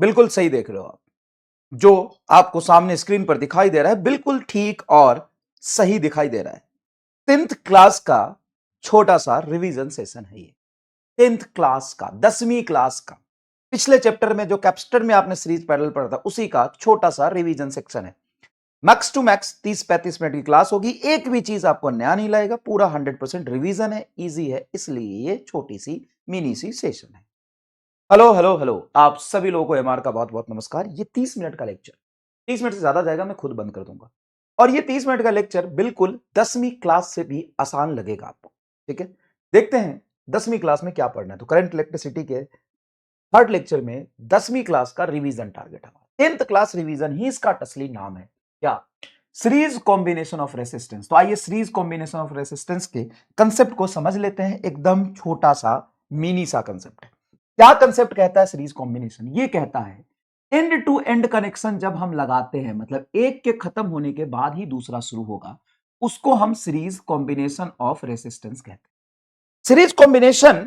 बिल्कुल सही देख रहे हो आप। जो आपको सामने स्क्रीन पर दिखाई दे रहा है बिल्कुल ठीक और सही दिखाई दे रहा है। 10th क्लास का छोटा सा रिवीजन सेशन है ये। 10th क्लास का, 10वीं क्लास का, पिछले चैप्टर में जो कैप्स्टर में आपने सीरीज पैरेलल पढ़ा था उसी का छोटा सा रिवीजन सेक्शन है। मैक्स टू मैक्स 30-35 मिनट की क्लास होगी, एक भी चीज आपको नया नहीं लाएगा, पूरा 100% रिवीजन है, इजी है, इसलिए ये छोटी सी मिनी सी सेशन है। हेलो हेलो हेलो, आप सभी लोगों को एमआर का बहुत बहुत नमस्कार। ये 30 मिनट का लेक्चर, 30 मिनट से ज्यादा जाएगा मैं खुद बंद कर दूंगा। और ये 30 मिनट का लेक्चर बिल्कुल 10वीं क्लास से भी आसान लगेगा आपको। ठीक है, देखते हैं 10वीं क्लास में क्या पढ़ना है। तो करंट इलेक्ट्रिसिटी के थर्ड लेक्चर में 10वीं क्लास का रिवीजन टारगेट हमारा। 10th क्लास रिवीजन ही इसका असली नाम है। क्या? Series combination of resistance. तो आइए सीरीज कॉम्बिनेशन ऑफ रेसिस्टेंस के कंसेप्ट को समझ लेते हैं। एकदम छोटा सा मिनी सा कंसेप्ट है। क्या कंसेप्ट कहता है सीरीज कॉम्बिनेशन? ये कहता है एंड टू एंड कनेक्शन जब हम लगाते हैं, मतलब एक के खत्म होने के बाद ही दूसरा शुरू होगा, उसको हम सीरीज कॉम्बिनेशन ऑफ रेसिस्टेंस कहते हैं। सीरीज कॉम्बिनेशन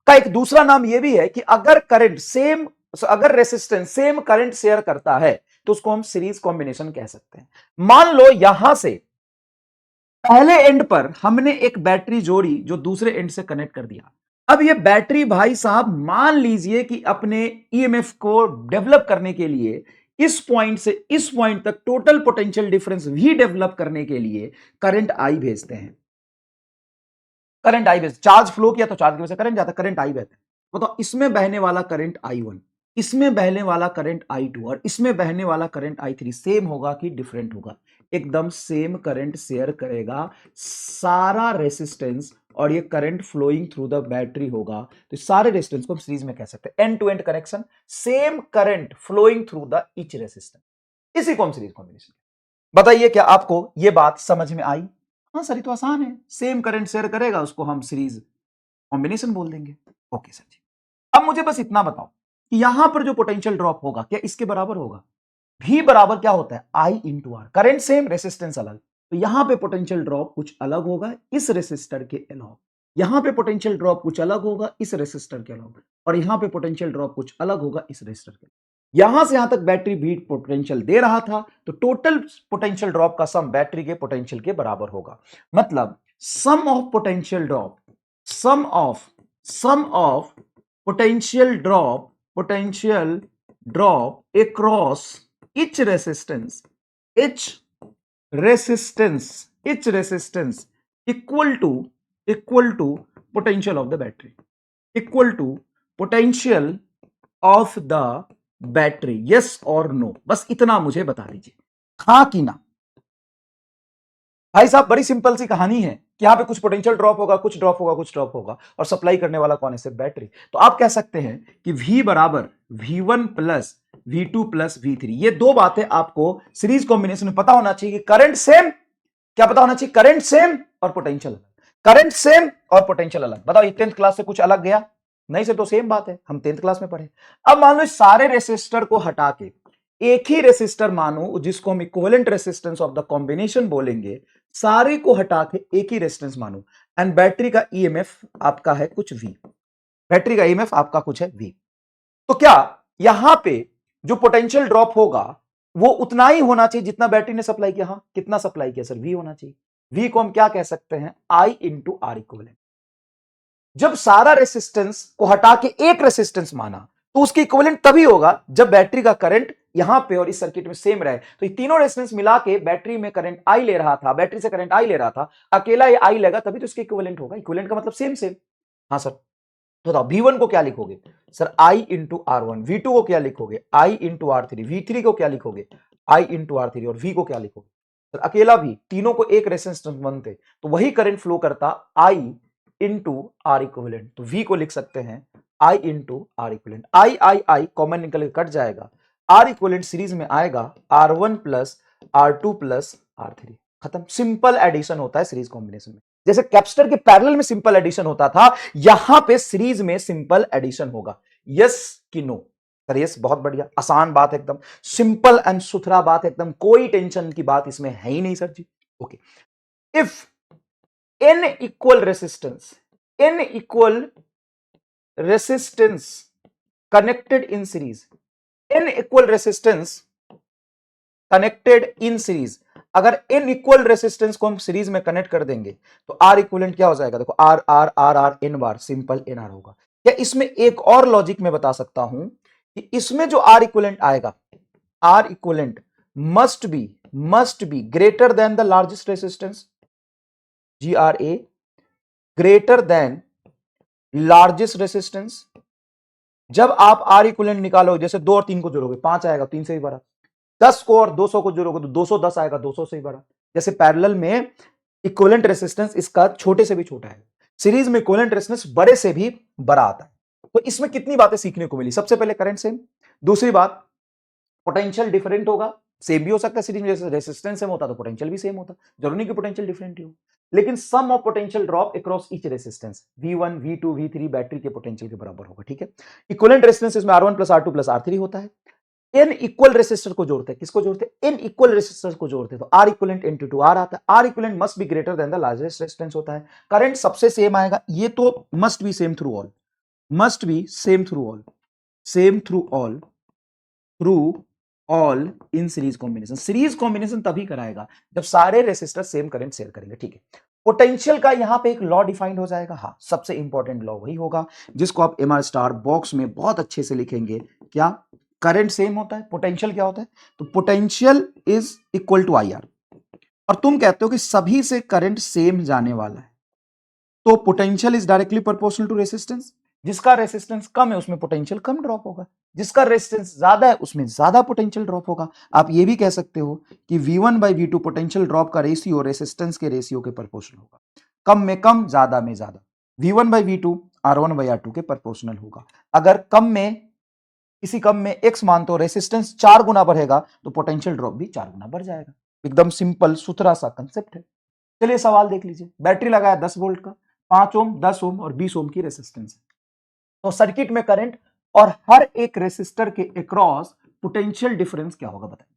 का एक दूसरा नाम यह भी है कि अगर करंट सेम, अगर रेसिस्टेंस सेम करंट शेयर करता है तो उसको हम सीरीज कॉम्बिनेशन कह सकते हैं। मान लो यहां से पहले एंड पर हमने एक बैटरी जोड़ी जो दूसरे एंड से कनेक्ट कर दिया। अब ये बैटरी भाई साहब मान लीजिए कि अपने ईएमएफ को डेवलप करने के लिए इस पॉइंट से इस पॉइंट तक टोटल पोटेंशियल डिफरेंस भी डेवलप करने के लिए करंट आई भेजते हैं। Current I base, charge flow किया तो चार्ज की वजह से करंट जाता, करंट आई बहता है। बताओ इसमें बहने वाला करंट I1, इसमें बहने वाला करंट I2 और इसमें बहने वाला करंट I3 सेम होगा कि डिफरेंट होगा? एकदम सेम करंट शेयर करेगा सारा रेसिस्टेंस, और ये current flowing through the battery होगा। तो सारे रेसिस्टेंस को हम सीरीज में कह सकते हैं। End to end connection, same current flowing through the each resistance, इसी को हम सीरीज कॉम्बिनेशन। बताइए क्या आपको यह बात समझ में आई? हाँ सर, ये तो आसान है, सेम करंट शेयर करेगा उसको हम सीरीज कॉम्बिनेशन बोल देंगे। ओके सर जी। अब मुझे बस इतना बताओ कि यहां पर जो पोटेंशियल ड्रॉप होगा क्या इसके बराबर होगा? V बराबर क्या होता है? I into R. Current same, resistance अलग, तो यहां पे पोटेंशियल ड्रॉप कुछ अलग होगा इस रेसिस्टर के अलावा, यहां पे पोटेंशियल ड्रॉप कुछ अलग होगा इस रेसिस्टर के अलावा, और यहां पे पोटेंशियल ड्रॉप कुछ अलग होगा इस रेसिस्टर के। यहां से यहां तक बैटरी भी पोटेंशियल दे रहा था, तो टोटल पोटेंशियल ड्रॉप का सम बैटरी के पोटेंशियल के बराबर होगा। मतलब sum of potential drop, sum of potential drop across each resistance, each each resistance equal to potential of the battery, equal to potential of the battery, yes or no? बस इतना मुझे बता दीजिए, हाँ कि ना। भाई साहब बड़ी सिंपल सी कहानी है कि यहां पे कुछ पोटेंशियल ड्रॉप होगा, कुछ ड्रॉप होगा, कुछ ड्रॉप होगा, और सप्लाई करने वाला कौन है? सिर्फ बैटरी। तो आप कह सकते हैं कि V बराबर V1 plus V2 plus V3। ये दो बातें आपको सीरीज कॉम्बिनेशन में पता होना चाहिए कि करंट सेम, क्या पता होना चाहिए? करंट सेम और पोटेंशियल अलग, करंट सेम और पोटेंशियल अलग। बताओ ये 10th क्लास से कुछ अलग गया? नहीं से तो सेम बात है, हम 10th क्लास में पढ़े। अब मान लो सारे रेसिस्टर को हटा के एक ही रेसिस्टर मानो जिसको हम equivalent resistance of the combination बोलेंगे, सारे को हटा के एक ही रेजिस्टेंस मानो, एंड बैटरी का ईएमएफ आपका है कुछ V, बैटरी का ईएमएफ आपका कुछ है V। तो क्या यहां पे जो पोटेंशियल ड्रॉप होगा वो उतना ही होना चाहिए जितना बैटरी ने सप्लाई किया? हाँ, कितना सप्लाई किया सर? V होना चाहिए। V को हम क्या कह सकते हैं? I into R equivalent. जब सारा रेसिस्टेंस को हटा के एक रेसिस्टेंस माना तो उसकी इक्विवेलेंट तभी होगा जब बैटरी का करंट यहां पे और इस सर्किट में सेम रहे। तो ये तीनों रेजिस्टेंस मिला के बैटरी में करंट आई ले रहा था, बैटरी से करंट आई ले रहा था, अकेला ये आई लेगा तभी तो इसके इक्विवेलेंट होगा। इक्विवेलेंट का मतलब सेम सेम। हाँ सर, तो बताओ V1 को क्या लिखोगे? Sir I into R1। V2 को क्या लिखोगे? I into R3। V3 को क्या लिखोगे? I into R3। और V को क्या लिखोगे? सर अकेला V, तीनों को एक रेजिस्टेंस बनते तो वही करंट फ्लो करता I इंटू आर इक्विवेलेंट। तो V को लिख सकते हैं I into R equivalent. I common निकल के कट जाएगा, आर इक्विवेलेंट सीरीज में आएगा R1 plus R2 plus R3। खत्म। सिंपल एडिशन होता है सीरीज कॉम्बिनेशन में। जैसे कैपेसिटर के पैरेलल में सिंपल एडिशन होता था, यहां पे सीरीज में सिंपल एडिशन होगा। यस कि नो? सर यस, बहुत बढ़िया, आसान बात, एकदम सिंपल एंड सुथरा बात, एकदम कोई टेंशन की बात इसमें है ही नहीं sir ji. Okay, if n equal resistance connected in series, n equal resistance connected in series, अगर n इक्वल रेसिस्टेंस को हम सीरीज में कनेक्ट कर देंगे तो R इक्विवेलेंट क्या हो जाएगा, देखो R R R R N बार, सिंपल एन आर होगा। या इसमें एक और लॉजिक में बता सकता हूं कि इसमें जो R इक्विवेलेंट आएगा, R equivalent must be greater than the largest resistance, GRA greater than largest resistance. जब आप R इक्विवेलेंट निकालोगे, जैसे 2 और 3 को जोड़ोगे 5 आएगा, 3 से भी बड़ा। 10 को और 200 को जोड़ोगे तो 210 आएगा, 200 से भी बड़ा। जैसे पैरेलल में इक्विवेलेंट रेसिस्टेंस इसका छोटे से भी छोटा है, सीरीज में इक्विवेलेंट रेसिस्टेंस बड़े से भी बड़ा आता है। तो इसमें कितनी बातें सीखने को मिली, सबसे पहले करंट सेम, दूसरी बात पोटेंशियल डिफरेंट होगा, सेम भी हो सकता है सीरीज में, जैसे रेसिस्टेंस सेम होता तो पोटेंशियल भी सेम होता, जरूरी नहीं कि पोटेंशियल डिफरेंट ही हो, लेकिन sum of potential drop across each resistance V1 V2 V3 battery के पोटेंशियल के बराबर होगा, ठीक है। इक्विवेलेंट रेसिस्टेंस इसमें R1 plus R2 plus R3 होता है। n इक्वल रेसिस्टर को जोड़ते हैं, किसको जोड़ते हैं, n इक्वल रेसिस्टर को जोड़ते हैं, तो R इक्विवेलेंट इनटू 2 R आता है। R equivalent must be greater than the largest resistance होता है। करंट सबसे सेम आएगा, ये तो must be same through all, must be same through all, same through all in series combination. Series combination तभी कराएगा जब सारे रेसिस्टर सेम करंट शेयर करेंगे, ठीक है। पोटेंशियल का यहां पे एक लॉ डिफाइंड हो जाएगा, हाँ सबसे इंपॉर्टेंट लॉ वही होगा जिसको आप MR स्टार बॉक्स में बहुत अच्छे से लिखेंगे। क्या, करंट सेम होता है, पोटेंशियल क्या होता है, तो potential is equal to IR, और तुम कहते हो कि सभी से करंट सेम जाने वाला है, तो potential is directly proportional to resistance. जिसका रेसिस्टेंस कम है उसमें पोटेंशियल कम ड्रॉप होगा, जिसका रेसिस्टेंस ज्यादा है उसमें ज्यादा पोटेंशियल ड्रॉप होगा। आप ये भी कह सकते हो कि V1 by V2 potential drop का रेशियो रेसिस्टेंस के रेशियो के प्रोपोर्शनल होगा, कम में कम ज्यादा में ज्यादा, V1 by V2 R1 by R2 के प्रोपोर्शनल होगा। अगर कम में, किसी कम में x मान तो रेसिस्टेंस 4 गुना बढ़ेगा तो पोटेंशियल ड्रॉप भी 4 गुना बढ़ जाएगा। एकदम सिंपल सुथरा सा कंसेप्ट है। चलिए सवाल देख लीजिए, बैटरी लगाया 10 वोल्ट का, 5 ओम 10 ओम और 20 ओम की रेसिस्टेंस है, तो सर्किट में करंट और हर एक रेसिस्टर के अक्रॉस पोटेंशियल डिफरेंस क्या होगा बताइए,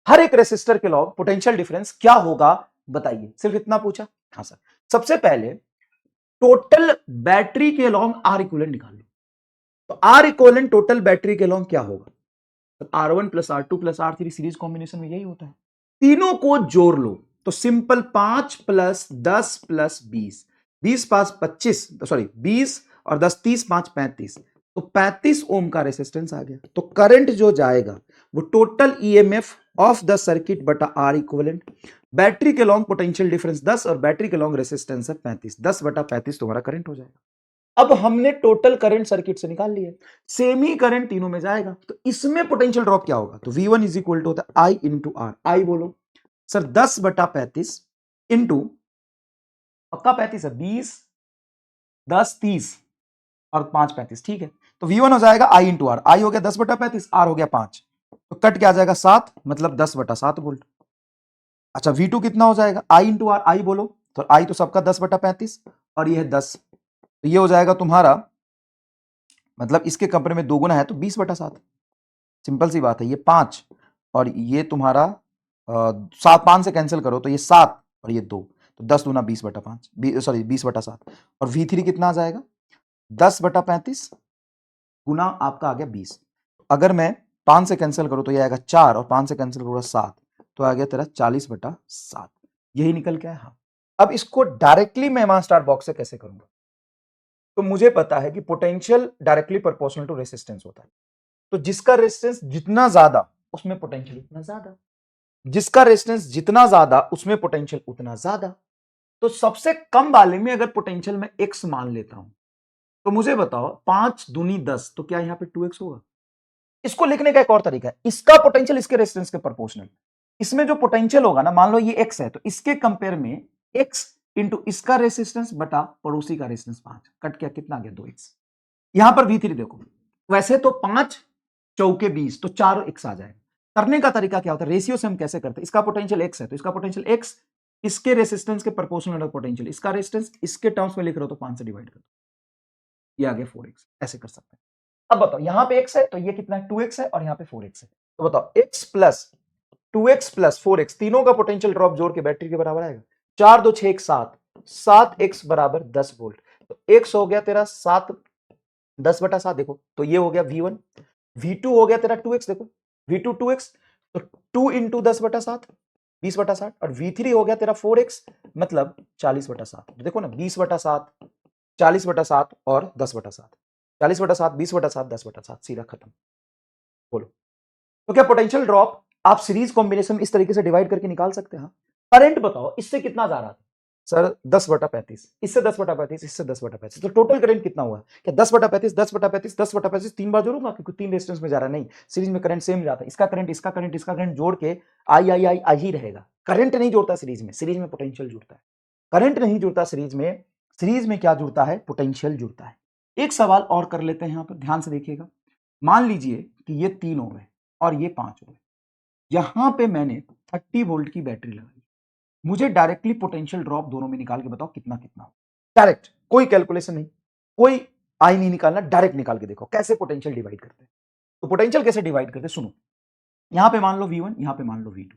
हर एक रेसिस्टर के लॉन्ग पोटेंशियल डिफरेंस क्या होगा बताइए, सिर्फ इतना पूछा। हाँ सर, सबसे पहले टोटल बैटरी के लॉन्ग R इक्विवेलेंट निकाल लो, तो R इक्विवेलेंट टोटल बैटरी के लॉन्ग क्या होगा, तो R1 plus R2 plus R3 series combination में यही होता है, तीनों को जोड़ लो तो सिंपल 5 प्लस 10 प्लस 20, 20 पांच 25, सॉरी 20 और 10 30, 5 35, तो 35 ओम का रेसिस्टेंस आ गया। तो करंट जो जाएगा वो total EMF of the circuit बटा R इक्विवेलेंट, बैटरी के लॉन्ग पोटेंशियल डिफरेंस 10 और बैटरी के लॉन्ग रेसिस्टेंस है 35, 10 बटा 35 तुम्हारा करंट हो जाएगा। अब हमने टोटल करंट सर्किट से निकाल लिया, सेम ही करंट तीनों में जाएगा, तो इसमें पोटेंशियल ड्रॉप क्या होगा, तो V1 इज इक्वल टू होता है I इंटू R। आई बोलो सर, 10 बटा 35 इंटू, पक्का 35 है, 20 10 30 और 5 35, ठीक है। तो V1 हो जाएगा I इंटू R, आई हो गया 10 बटा 35, R हो गया 5, तो कट क्या आ जाएगा 7, मतलब 10 बटा 7 वोल्ट। अच्छा V2 कितना हो जाएगा, I इंटू R, आई बोलो, तो I तो सबका 10 बटा 35 और ये है 10, तो ये हो जाएगा तुम्हारा, मतलब इसके कंपेयर में 2 गुना है तो 20 बटा 7, सिंपल सी बात है, ये 5 और ये तुम्हारा 7, 5 से कैंसिल करो तो ये 7 और ये 2, तो 10 दूना 20 बटा 5, सॉरी 20 बटा 7, और V3 कितना आ जाएगा 10 बटा 35 गुना आपका आ गया 20, अगर मैं 5 से कैंसिल करूं तो ये आएगा 4 और 5 से कैंसिल करूंगा 7, तो आ गया तेरा 40 बटा 7, यही निकल के आया। हाँ, अब इसको डायरेक्टली मैं MR स्टार बॉक्स से कैसे करूंगा, तो मुझे पता है कि potential directly proportional to resistance होता है, तो जिसका रेजिस्टेंस जितना ज्यादा उसमें पोटेंशियल उतना ज्यादा, जिसका रेजिस्टेंस जितना ज्यादा उसमें पोटेंशियल उतना ज्यादा। तो सबसे कम वाले में अगर पोटेंशियल में x मान लेता हूं, तो मुझे बताओ 5 दूनी 10, तो क्या यहां पे 2x होगा। इसको लिखने का एक और तरीका है, इसका पोटेंशियल इसके रेजिस्टेंस के प्रोपोर्शनल, इसमें जो पोटेंशियल होगा ना, मान लो ये x है, तो इसके कंपेयर में x इंटू इसका रेजिस्टेंस बटा पड़ोसी का रेजिस्टेंस 5, कट क्या कितना आ गया 2x। यहां पर V3 देखो, वैसे तो 5 चौके 20, तो 4 x आ जाएगा। करने का तरीका क्या होता है, रेशियो से हम कैसे करते हैं, इसका पोटेंशियल x है तो इसका पोटेंशियल x, इसके रेसिस्टेंस के प्रोपोर्शनल पोटेंशियल, इसका रेसिस्टेंस इसके टर्म्स में लिख रहे हो तो 5 से डिवाइड कर दो, ये आ गया 4x, ऐसे कर सकते हैं। अब बताओ यहां पे x है तो ये कितना है 2x है, और यहां पे 4x है, तो बताओ x plus 2x plus 4x तीनों का पोटेंशियल ड्रॉप जोड़ के बैटरी के बराबर आएगा, 4 2 6 7, 7x बराबर 10 वोल्ट, तो x हो गया तेरा 7 10 बटा 7, देखो तो ये हो गया V1, V2 हो गया तेरा 2x, देखो V2 2x, तो 2 इंटू 10/7 20/7, और V3 हो गया तेरा 4x, मतलब 40/7। देखो ना, 20/7 40/7 और 10/7, 40/7 20/7 10/7, सीधा खत्म। बोलो, तो क्या पोटेंशियल ड्रॉप आप सीरीज कॉम्बिनेशन इस तरीके से डिवाइड करके निकाल सकते हैं? करंट बताओ इससे कितना जा रहा था सर? 10/35, इससे 10/35, इससे 10/35, तो टोटल करंट कितना हुआ? क्या 10/35 10/35 10/35 तीन बार जोड़ूंगा, क्योंकि 3 रेजिस्टेंस में जा रहा है? नहीं, सीरीज में करंट सेम जाता है, इसका करंट इसका करंट इसका करंट जोड़ के आई ही रहेगा। करंट नहीं जोड़ता सीरीज में, सीरीज में पोटेंशियल जुड़ता है। करंट नहीं जुड़ता सीरीज में क्या जुड़ता है? पोटेंशियल जुड़ता है। एक सवाल और कर लेते हैं, यहां पर ध्यान से देखिएगा। मान लीजिए कि ये 3 हो गए और ये 5 हो गए, यहां पे मैंने 30 वोल्ट की बैटरी लगाई, मुझे डायरेक्टली पोटेंशियल ड्रॉप दोनों में निकाल के बताओ कितना कितना हो। डायरेक्ट, कोई कैलकुलेशन नहीं, कोई आई नहीं निकालना, डायरेक्ट निकाल के देखो कैसे पोटेंशियल डिवाइड करते हैं। तो पोटेंशियल कैसे डिवाइड करते हैं, सुनो। यहां पे मान लो V1, यहां पे मान लो V2,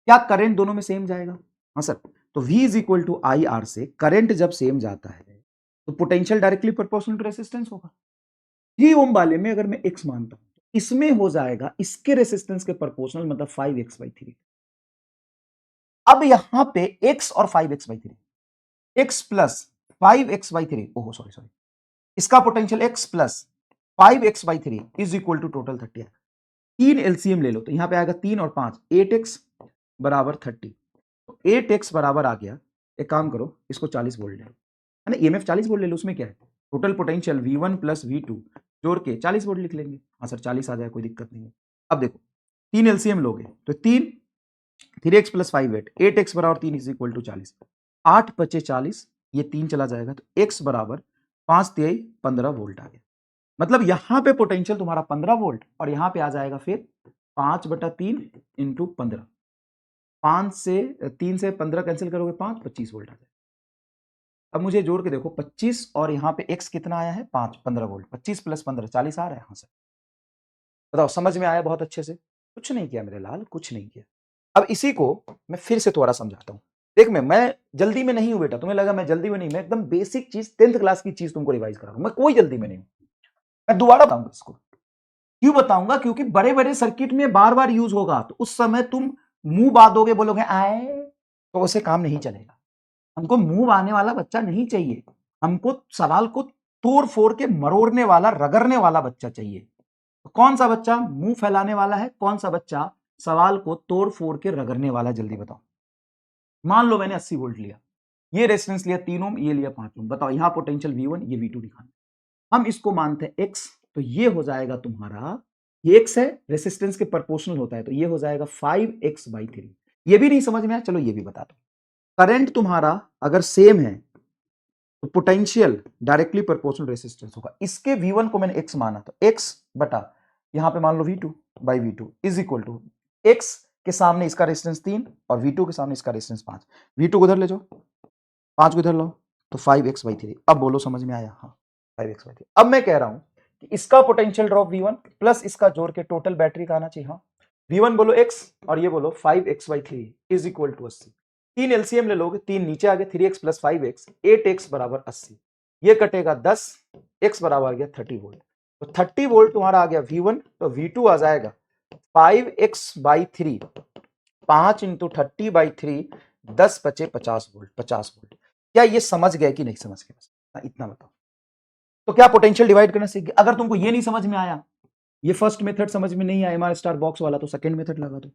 क्या करंट दोनों में सेम जाएगा? हाँ सर, तो V is equal to I R से करंट जब सेम जाता है तो potential directly proportional to resistance होगा। 3 ओम वाले में अगर मैं x मानता हूं, इसमें हो जाएगा इसके रेसिस्टेंस के प्रोपोर्शनल, मतलब 5x/3। अब यहां पे x और 5x/3, x प्लस 5x/3, ओहो सॉरी सॉरी, इसका potential x plus 5x/3 is equal to total 30 आएगा। 3 एलसीएम ले लो, तो यहां पे आएगा 3 और 5, 8x बराबर 30। तो 8x बराबर आ गया, एक काम करो इसको 40 वोल्ट ले लो, है ना, ईएमएफ 40 वोल्ट ले लो, उसमें क्या है, total potential V1 plus V2 जोड़ के 40 वोल्ट लिख लेंगे। हाँ सर 40 आ जाए, कोई दिक्कत नहीं है। अब देखो 3 एलसीएम लोगे तो 3x प्लस 5 8x बराबर 3 इज इक्वल टू 40, 8 बचे 40, ये 3 चला जाएगा, तो x बराबर 5 3 15 वोल्ट आ गया। मतलब यहां पे पोटेंशियल तुम्हारा 15 वोल्ट, और यहां पे आ जाएगा फिर 5/3 इंटू 15, 5 से 3 से 15 कैंसिल करोगे 5, 25 वोल्ट आ जाएगा। अब मुझे जोड़ के देखो 25 और यहाँ पे x कितना आया है 5, 15 वोल्ट, 25 प्लस 15 40 आ रहा है। हाँ सर, बताओ समझ में आया बहुत अच्छे से? कुछ नहीं किया मेरे लाल, कुछ नहीं किया। अब इसी को मैं फिर से थोड़ा समझाता हूँ। देख मैं जल्दी में नहीं हूं बेटा, तुम्हें लगा मैं जल्दी में नहीं, मैं एकदम बेसिक चीज 10th क्लास की चीज तुमको रिवाइज करा रहा हूं, मैं कोई जल्दी में नहीं हूं। मैं दोबारा बताऊंगा इसको, क्यों बताऊंगा? क्योंकि बड़े बड़े सर्किट में बार बार यूज होगा, तो उस समय तुम मुंह बांधोगे, बोलोगे आए, तो उसे काम नहीं चलेगा। हमको मुंह आने वाला बच्चा नहीं चाहिए, हमको सवाल को तोड़ फोड़ के मरोड़ने वाला, रगड़ने वाला बच्चा चाहिए। तो कौन सा बच्चा मुंह फैलाने वाला है, कौन सा बच्चा सवाल को तोड़ फोड़ के रगड़ने वाला, जल्दी बताओ। मान लो मैंने 80 वोल्ट लिया, ये रेजिस्टेंस लिया 3 ओम, ये लिया 5 ओम, बताओ यहां पोटेंशियल V1, ये V2 दिखाना। हम इसको मानते हैं x, तो ये हो जाएगा तुम्हारा, ये x है, रेसिस्टेंस के प्रोपोर्शनल होता है, तो ये हो जाएगा 5x/3। ये भी नहीं समझ में आया, चलो ये भी बता दो। करंट तुम्हारा अगर सेम है तो पोटेंशियल डायरेक्टली प्रोपोर्शनल रेसिस्टेंस होगा। इसके V1 को मैंने x माना, तो x बटा यहां पे मान लो V2/V2 is equal to x के सामने इसका रेजिस्टेंस 3 और V2 के सामने इसका रेजिस्टेंस 5। V2 को इधर ले जाओ, 5 को इधर लाओ, तो 5x/3। अब बोलो समझ में आया? हाँ 5x/3। अब मैं कह रहा हूं कि इसका पोटेंशियल ड्रॉप V1 प्लस इसका जोड़ के टोटल बैटरी का आना चाहिए। हाँ, V1 बोलो x और ये बोलो 5x/3 is equal to 80। 3 LCM ले लोगे, 3 नीचे आ गए, 3x प्लस 5x 8x बराबर 80, ये कटेगा 10, x बराबर आ गया 30 वोल्ट। तो 30 वोल्ट तुम्हारा आ गया V1, तो V2 आ जाएगा 5x/3, 5 इंटू 30/3, 10 बचे 50 वोल्ट, 50 वोल्ट। क्या ये समझ गए कि नहीं समझ गए? बस इतना बताओ। तो क्या पोटेंशियल डिवाइड करना सीख गए? अगर तुमको ये नहीं समझ में आया, ये फर्स्ट मेथड समझ में नहीं आया MR स्टार बॉक्स वाला, तो सेकंड मेथड लगा दो।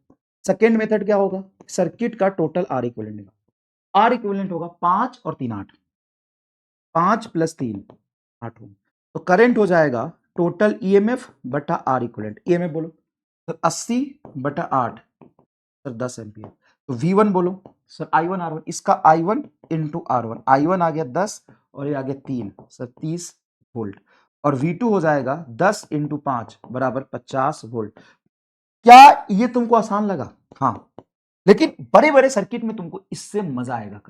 सेकंड मेथड क्या होगा? सर्किट का टोटल R इक्विवेलेंट निकालो। R इक्विवेलेंट होगा 5 और 3 8, 5 प्लस 3 8 ओम। तो करंट हो जाएगा टोटल EMF बटा R इक्विवेलेंट। EMF बोलो सर 80/8, सर 10 एम्पियर। तो V1 बोलो सर I1 R1, इसका I1 इंटू R1, I1 आ गया 10 और ये आ गया 3, सर 30 वोल्ट। और V2 हो जाएगा 10 इंटू 5 बराबर 50 वोल्ट। क्या ये तुमको आसान लगा? हाँ, लेकिन बड़े बड़े सर्किट में तुमको इससे मजा आएगा।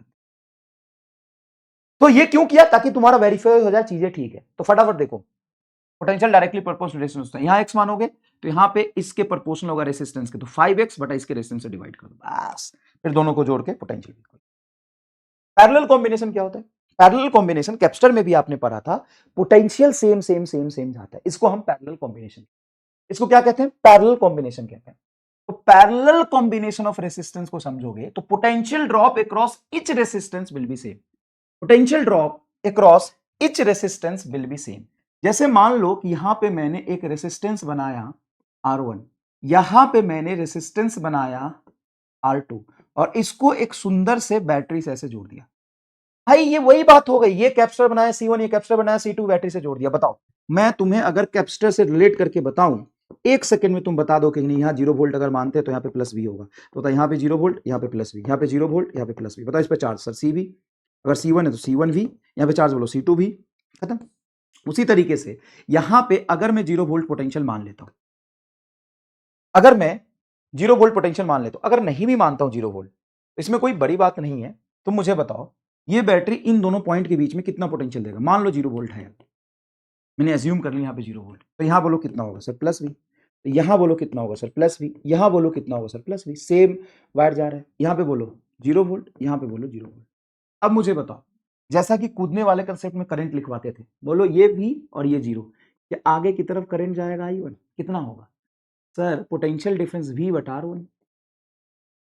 तो ये क्यों किया? ताकि तुम्हारा वेरीफाई हो जाए चीजें ठीक है। तो फटाफट देखो, पोटेंशियल डायरेक्टली प्रोपोर्शनल रेजिस्टेंस होता है, यहां x मानोगे तो यहां पे इसके प्रोपोर्शनल होगा रेजिस्टेंस के, तो 5x बटा इसके रेजिस्टेंस से डिवाइड कर दो, बस फिर दोनों को जोड़ के पोटेंशियल। पैरेलल कॉम्बिनेशन क्या होता है? पैरेलल कॉम्बिनेशन कैप्स्टर में भी आपने पढ़ा था, potential same same same same जाता है, इसको हम पैरेलल कॉम्बिनेशन। इसको क्या कहते हैं? पैरेलल कॉम्बिनेशन कहते हैं। तो पैरेलल कॉम्बिनेशन ऑफ रेसिस्टेंस को समझोगे तो potential drop across each resistance will be same. Potential drop across each resistance will be same. जैसे मान लो कि यहां पे मैंने एक रेसिस्टेंस बनाया R1, यहां पे मैंने रेसिस्टेंस बनाया R2 और इसको एक सुंदर से बैटरी से ऐसे जोड़ दिया। भाई ये वही बात हो गई, ये कैपेसिटर बनाया C1, ये कैपेसिटर बनाया C2, बैटरी से जोड़ दिया। बताओ, मैं तुम्हें अगर कैपेसिटर से रिलेट करके बताऊं, एक सेकंड में तुम बता दो कि नहीं, यहां 0 वोल्ट अगर मानते हैं तो यहां पे प्लस V होगा। तो बता, यहां पे 0 वोल्ट, यहां पे प्लस V, यहां पे 0 वोल्ट, यहां पे प्लस V। बताओ इस पे चार्ज सर CV, अगर C1 है तो C1V, यहां पे चार्ज बोलो C2V, खत्म। उसी तरीके से यहां पे अगर मैं 0 वोल्ट पोटेंशियल मान लेता हूं, अगर मैं 0 वोल्ट पोटेंशियल मान लेता हूं, अगर नहीं भी मानता हूं 0 वोल्ट, इसमें कोई बड़ी बात नहीं है। तुम मुझे बताओ ये बैटरी इन दोनों पॉइंट के बीच में कितना पोटेंशियल देगा? मान लो 0 वोल्ट है, मैंने एज्यूम कर लिया यहाँ पे 0 वोल्ट, तो यहां बोलो कितना होगा सर? Plus V। यहां बोलो कितना होगा सर? Plus V। यहां बोलो कितना होगा sir? Plus V। Same wire जा रहा है। यहां पे बोलो 0 वोल्ट, यहां पे बोलो 0 वोल्ट। अब मुझे बताओ, जैसा कि कूदने वाले कंसेप्ट में करंट लिखवाते थे, बोलो ये V और ये 0, ये आगे की तरफ करंट जाएगा I1, कितना होगा सर? पोटेंशियल डिफरेंस V बटा R1।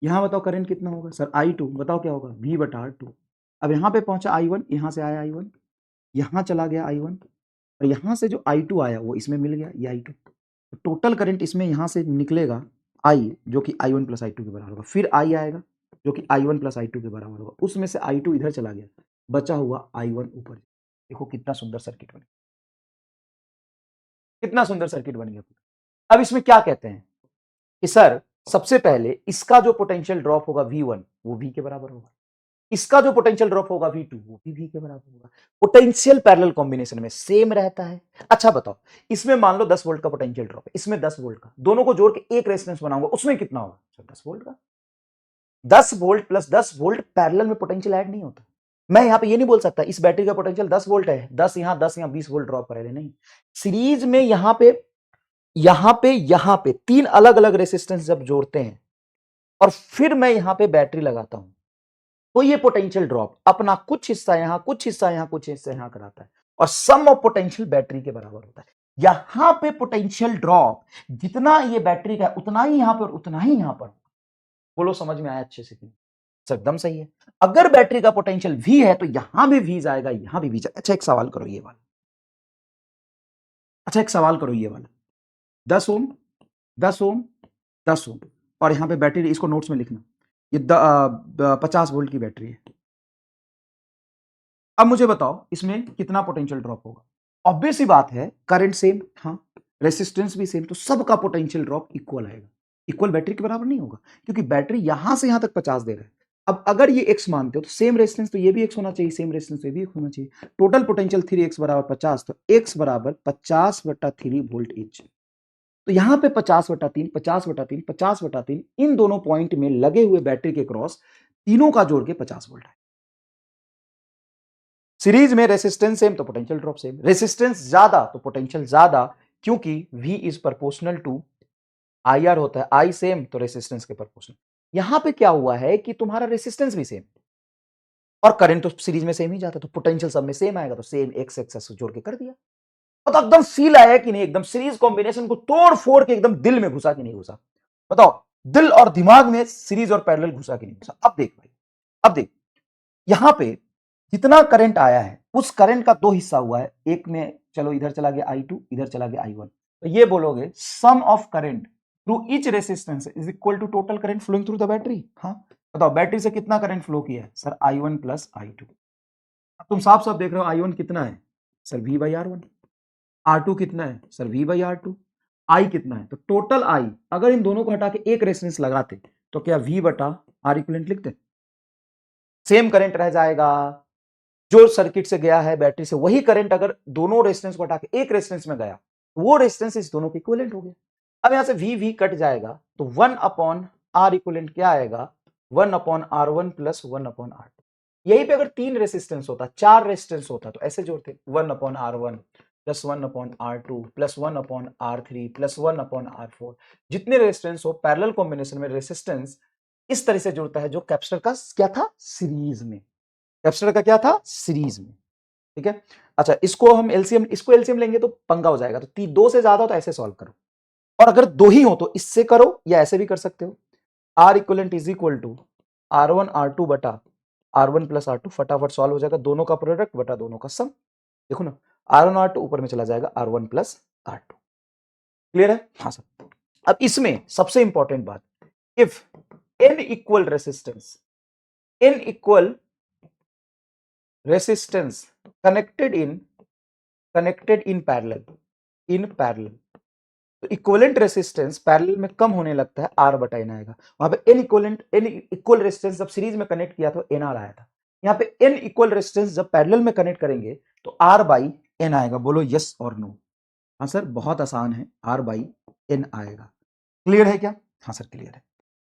यहां बताओ करंट कितना होगा सर? I2। बताओ क्या होगा? V बटा R2। अब यहां पे पहुंचा I1, यहां से आया I1, यहां चला गया I1, और यहां से जो I2 आया वो इसमें मिल गया, ये I2। तो टोटल करंट इसमें यहां से निकलेगा I, जो कि I1 प्लस I2 के बराबर होगा। फिर I आएगा जो कि I1 प्लस I2 के बराबर होगा। उसमें से I2 इधर चला गया, बचा हुआ I1 ऊपर। देखो कितना सुंदर सर्किट बन गया, कितना सुंदर सर्किट बन गया। अब इसमें क्या कहते हैं कि सर सबसे पहले इसका जो पोटेंशियल ड्रॉप होगा V1, वो V के बराबर होगा। इसका जो पोटेंशियल ड्रॉप होगा V2, वो भी V के बराबर होगा। पोटेंशियल पैरेलल कॉम्बिनेशन में सेम रहता है। अच्छा बताओ, इसमें मान लो 10 वोल्ट का पोटेंशियल ड्रॉप है, इसमें 10 वोल्ट का, दोनों को जोड़ के एक रेजिस्टेंस बनाऊंगा, उसमें कितना होगा सर? 10 वोल्ट का। 10 वोल्ट प्लस 10 वोल्ट पैरेलल में पोटेंशियल ऐड नहीं होता। मैं यहां पे ये नहीं बोल सकता इस बैटरी का पोटेंशियल 10 वोल्ट है, 10 यहां 10 यहां 20 वोल्ट ड्रॉप करेगा, नहीं। सीरीज में यहां पे तीन अलग अलग रेसिस्टेंस जब जोड़ते हैं और फिर मैं यहां पे बैटरी लगाता हूं, तो ये पोटेंशियल ड्रॉप अपना कुछ हिस्सा यहां, कुछ हिस्सा यहां, कुछ हिस्सा यहां कराता है, और सम ऑफ पोटेंशियल बैटरी के बराबर होता है। यहां पे पोटेंशियल ड्रॉप जितना ये बैटरी का उतना ही यहां पर, उतना ही यहां पर। बोलो समझ में आया अच्छे से? एकदम सही है। अगर बैटरी का पोटेंशियल V है तो यहां भी V जाएगा, यहां भी V जाएगा। अच्छा एक सवाल करो ये वाला, अच्छा एक सवाल करो ये वाला, 10 ओम, 10 ओम, 10 ओम, और यहां पे बैटरी, इसको नोट्स में लिखना, ये 50 वोल्ट की बैटरी है। अब मुझे बताओ इसमें कितना पोटेंशियल ड्रॉप होगा? ऑब्वियस सी बात है, करंट सेम, हाँ, रेसिस्टेंस भी सेम, तो सबका पोटेंशियल ड्रॉप इक्वल आएगा। इक्वल बैटरी के बराबर नहीं होगा, क्योंकि बैटरी यहां से यहां तक 50 दे रहा है। अब अगर ये x मानते हो तो सेम रेजिस्टेंस तो ये भी x होना चाहिए, सेम रेजिस्टेंस तो ये भी x होना चाहिए। टोटल पोटेंशियल 3x बराबर 50, तो x बराबर 50 बटा 3 वोल्ट ईच। तो यहां पे 50 बटा 3, 50 बटा 3, 50 बटा 3, इन दोनों पॉइंट में लगे हुए बैटरी के क्रॉस तीनों का जोड़ के 50 वोल्ट है। सीरीज में रेसिस्टेंस सेम तो पोटेंशियल ड्रॉप सेम, रेसिस्टेंस ज्यादा तो पोटेंशियल ज्यादा, क्योंकि V is proportional to IR होता है, I सेम तो रेसिस्टेंस के प्रोपोर्शनल। यहां पे क्या हुआ है कि तुम्हारा रेसिस्टेंस भी सेम और करंट तो सीरीज में सेम ही जाता है, तो पोटेंशियल सब में सेम आएगा, तो सेम एक्स एक्सेस जोड़ के कर दिया। तो एकदम फील आया कि नहीं? एकदम सीरीज कॉम्बिनेशन को तोड़ फोड़ के एकदम दिल में घुसा कि नहीं घुसा? बताओ, दिल और दिमाग में सीरीज और पैरेलल घुसा कि नहीं घुसा? अब देख भाई, अब देख, यहां पे जितना करंट आया है उस करंट का दो हिस्सा हुआ है। एक में चलो इधर चला गया I2, इधर चला गया I1, तो ये बोलोगे sum of current through each resistance is equal to total current flowing through the battery. हाँ बताओ, बैटरी से कितना करंट फ्लो किया है सर? I1 plus I2। अब तुम साफ साफ देख रहे हो I1 कितना है sir? V by R1। R2 कितना है sir? V by R2। I कितना है? तो टोटल I, अगर इन दोनों को हटा के एक रेजिस्टेंस लगाते तो क्या V बटा R इक्विवेलेंट लिखते? सेम करंट रह जाएगा जो सर्किट से गया है बैटरी से, वही करंट अगर दोनों रेजिस्टेंस को हटा के एक रेजिस्टेंस में गया, वो रेजिस्टेंस इस दोनों के इक्विवेलेंट हो गया। अब यहां से V कट जाएगा, तो 1 अपॉन R इक्विवेलेंट क्या आएगा? 1 upon R1 plus 1 upon R2। यहीं पे अगर तीन रेसिस्टेंस होता, चार रेसिस्टेंस होता, तो ऐसे जोड़ते 1 upon R1 plus 1 upon R2 plus 1 upon R3 plus 1 upon R4। जितने रेसिस्टेंस हो पैरेलल कॉम्बिनेशन में रेसिस्टेंस इस तरह से जुड़ता है, जो कैपेसिटर का क्या था? सीरीज में। कैपेसिटर का क्या था? सीरीज में। ठीक है। अच्छा इसको हम एलसीएम, इसको एलसीएम लेंगे तो पंगा हो जाएगा, तो 2 से ज्यादा हो तो ऐसे सॉल्व करो। और अगर दो ही हो तो इससे करो या ऐसे भी कर सकते हो। R equivalent is equal to R1 R2 बटा R1 प्लस R2, फटाफट सॉल्व हो जाएगा, दोनों का प्रोडक्ट बटा दोनों का सम। देखो ना, R1 R2 ऊपर में चला जाएगा R1 प्लस R2। क्लियर है? हाँ सर। अब इसमें सबसे इंपॉर्टेंट बात, if n equal resistance connected in parallel, तो इक्विवेलेंट रेसिस्टेंस पैरेलल में कम होने लगता है, R बटा N आएगा। वहां पे n इक्वल रेसिस्टेंस जब सीरीज में कनेक्ट किया तो NR आया था। यहाँ पे n इक्वल रेसिस्टेंस जब पैरेलल में कनेक्ट करेंगे तो R बाई N आएगा। बोलो यस और नो? हाँ सर, बहुत आसान है, R बाई N आएगा। क्लियर है क्या? हाँ सर क्लियर है।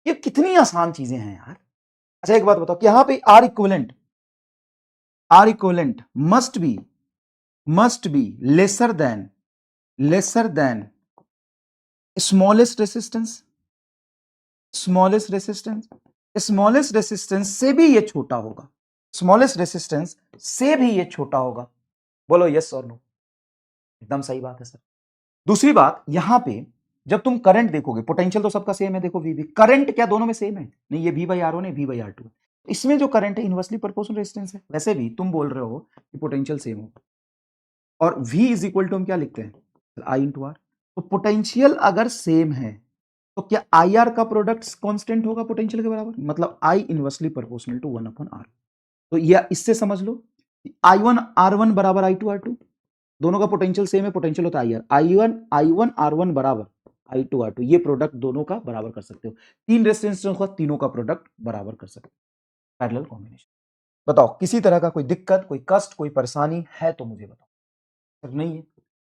ये कितनी आसान चीजें हैं यार। अच्छा एक बात बताओ कि यहाँ पे R equivalent must be lesser than smallest resistance से भी ये छोटा होगा, बोलो यस और नो? एकदम सही बात है सर। दूसरी बात, यहां पे जब तुम करंट देखोगे, पोटेंशियल तो सबका सेम है, देखो वी करंट क्या दोनों में सेम है? नहीं, ये V बाई R1 है, V बाई R2। इसमें जो करंट है इनवर्सली प्रोपोर्शनल रेजिस्टेंस है। वैसे भी तुम बोल रहे हो कि पोटेंशियल सेम हो, और V इज इक्वल टू हम क्या लिखते हैं? I into R. तो पोटेंशियल अगर सेम है तो क्या IR का प्रोडक्ट कांस्टेंट होगा पोटेंशियल के बराबर? मतलब I inversely proportional to 1/R। तो यह इससे समझ लो I1 R1 बराबर I2 R2, दोनों का पोटेंशियल सेम है, पोटेंशियल होता है I1 R1 बराबर I2 R2, ये प्रोडक्ट दोनों का बराबर कर सकते हो। तीन रेजिस्टेंस का तीनों का प्रोडक्ट बराबर कर सकते हो, पैरेलल कॉम्बिनेशन। बताओ किसी तरह का कोई दिक्कत, कोई कष्ट, कोई परेशानी है तो मुझे बताओ। सर नहीं है।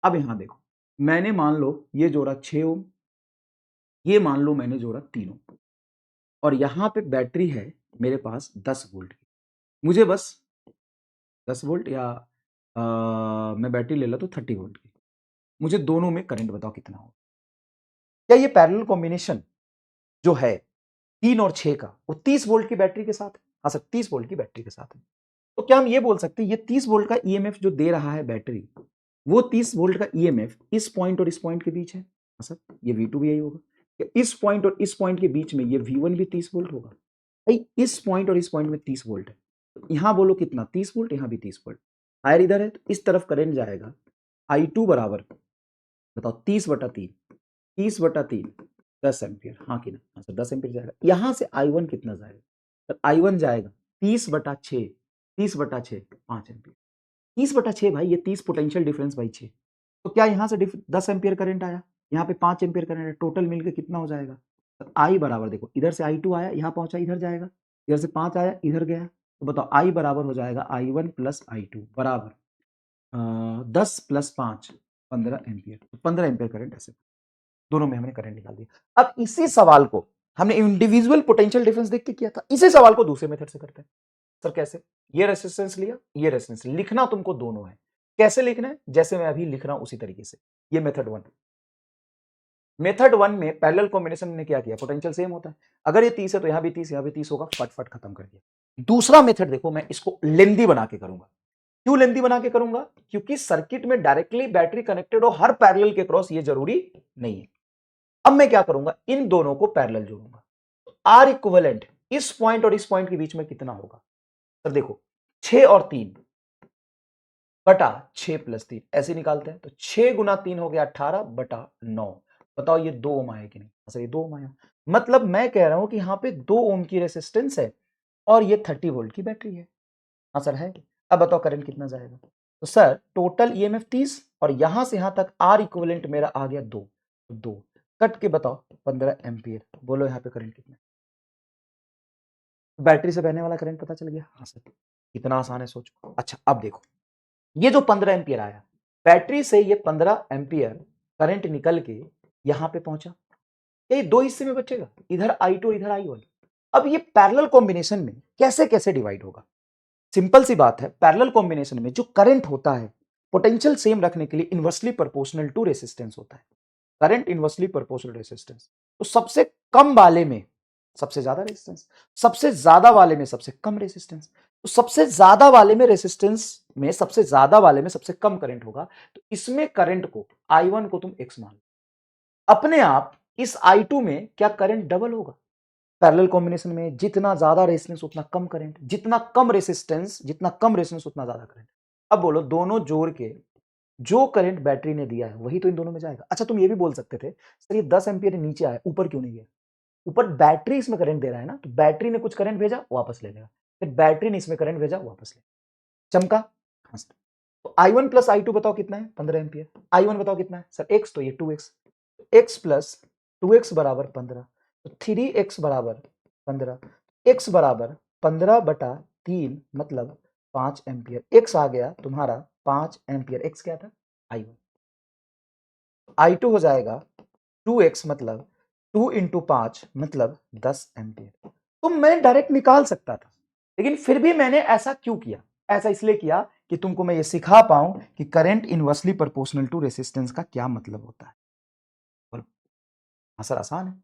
अब यहां देखो, मैंने मान लो ये जोड़ा 6 ओम, ये मान लो मैंने जोड़ा 3 ओम, और यहां पे बैटरी है मेरे पास 10 वोल्ट की। मुझे बस 10 वोल्ट या मैं बैटरी ले ला तो 30 वोल्ट की, मुझे दोनों में करंट बताओ कितना होगा। क्या ये पैरेलल कॉम्बिनेशन जो है 3 और 6 का, वो 30 वोल्ट की बैटरी के साथ है? हाँ सर, 30 वोल्ट की बैटरी के साथ है। तो क्या हम ये बोल सकते हैं ये 30 वोल्ट का ईएमएफ जो दे रहा है बैटरी, वो 30 वोल्ट का ईएमएफ इस पॉइंट और इस पॉइंट के बीच है? हाँ सर, ये V2 भी यही होगा। इस पॉइंट और इस पॉइंट के बीच में ये V1 भी 30 वोल्ट होगा। भाई इस पॉइंट और इस पॉइंट में 30 वोल्ट है, तो यहां बोलो कितना? 30 वोल्ट, यहां भी 30 वोल्ट। वायर इधर है तो इस तरफ करंट जाएगा I2 बराबर, बताओ 30/3, 30/3 10 एम्पियर। हाँ कि ना? हाँ सर 10 एम्पियर जाएगा। यहां से I1 कितना जाएगा? तो I1 जाएगा 30/6, 30/6 5 एम्पियर। 30/6 भाई, ये 30 पोटेंशियल डिफरेंस बाई 6। तो क्या यहां से 10 एम्पियर करंट आया, यहाँ पे 5 एम्पियर करंट है, टोटल मिलकर कितना हो जाएगा? तो I बराबर, देखो इधर से I2 आया, यहाँ पहुंचा, इधर जाएगा, इधर से 5 आया, इधर गया, तो बताओ I बराबर हो जाएगा I1 प्लस I2 बराबर 10 प्लस 5 15 एम्पियर। तो 15 एम्पियर करंट ऐसे दोनों में हमने करंट निकाल दिया। अब इसी सवाल को हमने इंडिविजुअल पोटेंशियल डिफरेंस देख के किया था, इसी सवाल को दूसरे मेथड से करते हैं। सर कैसे? ये रेसिस्टेंस लिया, ये रेसिस्टेंस, लिखना तुमको दोनों है। कैसे लिखना है? जैसे मैं अभी लिख रहा हूं उसी तरीके से। ये मेथड 1। मेथड 1 में पैरेलल कॉम्बिनेशन ने क्या किया? पोटेंशियल सेम होता है, अगर ये 30 है तो यहां भी 30, यहां भी 30 होगा, फट फट खत्म कर दिया। दूसरा मेथड देखो, मैं इसको लेंदी बना के करूंगा। क्यों लेंदी बना के करूंगा? क्योंकि सर्किट में डायरेक्टली बैटरी कनेक्टेड हो हर पैरेलल के क्रॉस, ये जरूरी नहीं है। अब मैं क्या करूंगा? इन दोनों को पैरेलल जोड़ूंगा। आर इक्विवेलेंट इस पॉइंट और इस पॉइंट के बीच में कितना होगा? सर देखो 6 और 3 बटा 6 प्लस 3 ऐसे निकालते हैं, तो 6 गुना 3 हो गया 18/9। बताओ ये 2 ओम आया कि नहीं? सर ये 2 ओम आया। मतलब मैं कह रहा हूं कि यहां पे 2 ओम की रेसिस्टेंस है और ये 30 वोल्ट की बैटरी है। हाँ सर है। अब बताओ करंट कितना जाएगा? तो सर टोटल ईएमएफ 30 और यहां से यहां तक आर इक्विवेलेंट मेरा आ गया 2, 2 कट के बताओ 15 एम्पियर। बोलो यहां पे करंट कितना? बैटरी से बहने वाला करंट पता चल गया? हाँ सर, कितना आसान है सोचो। अच्छा अब देखो, ये जो 15 एम्पियर आया, बैटरी से ये 15 एम्पियर करंट निकल के यहां पे पहुंचा, ये दो हिस्से में बचेगा, इधर I2 और इधर I1। अब ये पैरेलल कॉम्बिनेशन में कैसे कैसे डिवाइड होगा? सिंपल सी बात है, पैरेलल कॉम्बिनेशन में जो करंट होता है पोटेंशियल सेम रखने के लिए इनवर्सली प्रोपोर्शनल टू रेसिस्टेंस होता है। करंट इनवर्सली प्रोपोर्शनल रेसिस्टेंस, तो सबसे कम वाले में सबसे ज्यादा रेसिस्टेंस, सबसे ज्यादा वाले में सबसे कम रेसिस्टेंस। तो सबसे ज्यादा वाले में रेसिस्टेंस में सबसे ज्यादा वाले में सबसे कम करंट होगा, तो इसमें करंट को I1 को तुम X मान लो, अपने आप इस I2 में क्या करंट डबल होगा? पैरेलल कॉम्बिनेशन में जितना ज्यादा रेजिस्टेंस उतना कम करंट, जितना कम रेजिस्टेंस उतना ज्यादा करंट। अब बोलो दोनों जोड़ के जो करंट बैटरी ने दिया है वही तो इन दोनों में जाएगा। अच्छा तुम ये भी बोल सकते थे सर ये 10 एम्पीयर नीचे आया ऊपर क्यों नहीं गया? ऊपर बैटरी इसमें करंट दे रहा है ना, तो बैटरी ने कुछ करंट भेजा वापस ले लेगा, फिर बैटरी ने इसमें करंट भेजा वापस ले, चमका। हाँ सर। तो I1 प्लस I2 बताओ कितना है? 15 एम्पियर। I1 बताओ कितना है सर? x, तो ये 2x, x प्लस 2x बराबर 15, तो 3x बराबर 15, x बराबर 15/3 मतलब 5 एम्पियर। x आ गया तुम्हारा 5 एम्पियर। x क्या था? I1। I2 हो जाएगा 2x मतलब 2 इंटू 5 मतलब 10 एम्पियर। तो मैं डायरेक्ट निकाल सकता था, लेकिन फिर भी मैंने ऐसा क्यों किया? ऐसा इसलिए किया कि तुमको मैं ये सिखा पाऊं कि current inversely proportional to resistance का क्या मतलब होता है। बोलो। हाँ सर आसान है।